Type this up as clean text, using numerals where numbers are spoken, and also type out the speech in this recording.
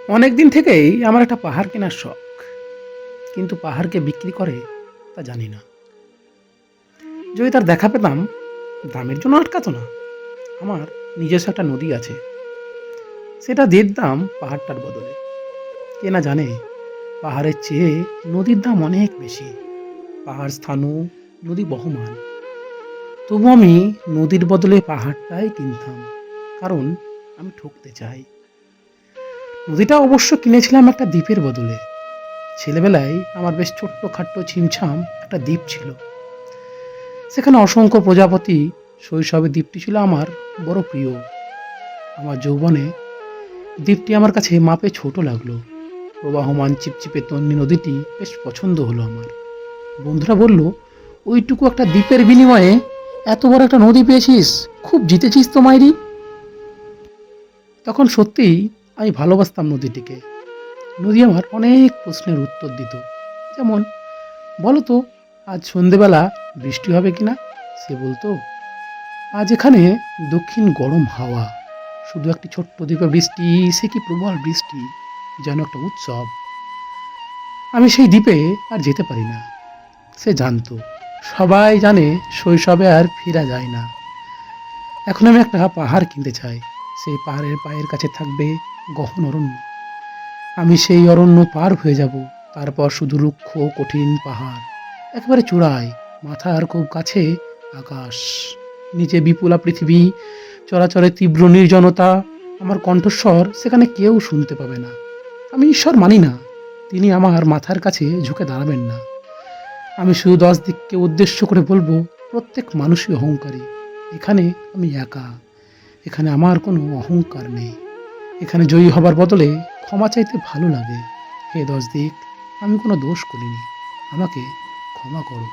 অনেক দিন থেকেই আমার একটা পাহাড় কেনার শখ, কিন্তু পাহাড়কে বিক্রি করে তা জানি না। যদি তার দেখা পেতাম, দামের জন্য আটকাতো না। আমার নিজস্ব একটা নদী আছে, সেটা দিয়ে দিতাম পাহাড়টার বদলে। কে না জানে, পাহাড়ের চেয়ে নদীর দাম অনেক বেশি। পাহাড় স্থানু, নদী বহমান। তবু আমি নদীর বদলে পাহাড়টাই কিনতাম, কারণ আমি ঠকতে চাই। নদীটা অবশ্য কিনেছিলাম একটা দ্বীপের বদলে। ছেলেবেলায় আমার বেশ ছোট্ট খাট্ট ছিমছাম একটা দ্বীপ ছিল, সেখানে অসংখ্য প্রজাপতি। শৈশবে দ্বীপটি ছিল আমার বড় প্রিয়। আমার যৌবনে দ্বীপটি আমার কাছে মাপে ছোট লাগলো। প্রবাহমান চিপচিপে তন্বী নদীটি বেশ পছন্দ হলো আমার। বন্ধুরা বলল, ওইটুকু একটা দ্বীপের বিনিময়ে এত বড় একটা নদী পেয়েছিস, খুব জিতেছিস তো মাইরি। তখন সত্যিই আমি ভালোবাসতাম নদীটিকে। নদী আমার অনেক প্রশ্নের উত্তর দিত, যেমন, বলো তো আজ সন্ধেবেলা বৃষ্টি হবে কিনা। সে বলতো, আজ এখানে দক্ষিণ গরম হাওয়া। শুধু একটি ছোট্ট দ্বীপে বৃষ্টি, সে কি প্রবল বৃষ্টি, যেন একটা উৎসব। আমি সেই দ্বীপে আর যেতে পারি না। সে জানতো, সবাই জানে শৈশবে আর ফেরা যায় না। এখন আমি একটা পাহাড় কিনতে চাই। সেই পাহাড়ের পায়ের কাছে থাকবে গহন অরণ্য। আমি সেই অরণ্য পার হয়ে যাব। তারপর শুধু রুক্ষ কঠিন পাহাড়, একেবারে চূড়ায়, মাথার খুব কাছে আকাশ, নিচে বিপুলা পৃথিবী, চরাচরে তীব্র নির্জনতা। আমার কণ্ঠস্বর সেখানে কেউ শুনতে পাবে না। আমি ঈশ্বর মানি না, তিনি আমার মাথার কাছে ঝুঁকে দাঁড়াবেন না। আমি শুধু 10 দিককে উদ্দেশ্য করে বলবো, প্রত্যেক মানুষই অহংকারী। এখানে আমি একা। এখানে আমার কোনো অহংকার নেই। এখানে জয়ী হবার বদলে ক্ষমা চাইতে ভালো লাগে। হে 10 দিক, আমি কোনো দোষ করিনি, আমাকে ক্ষমা করো।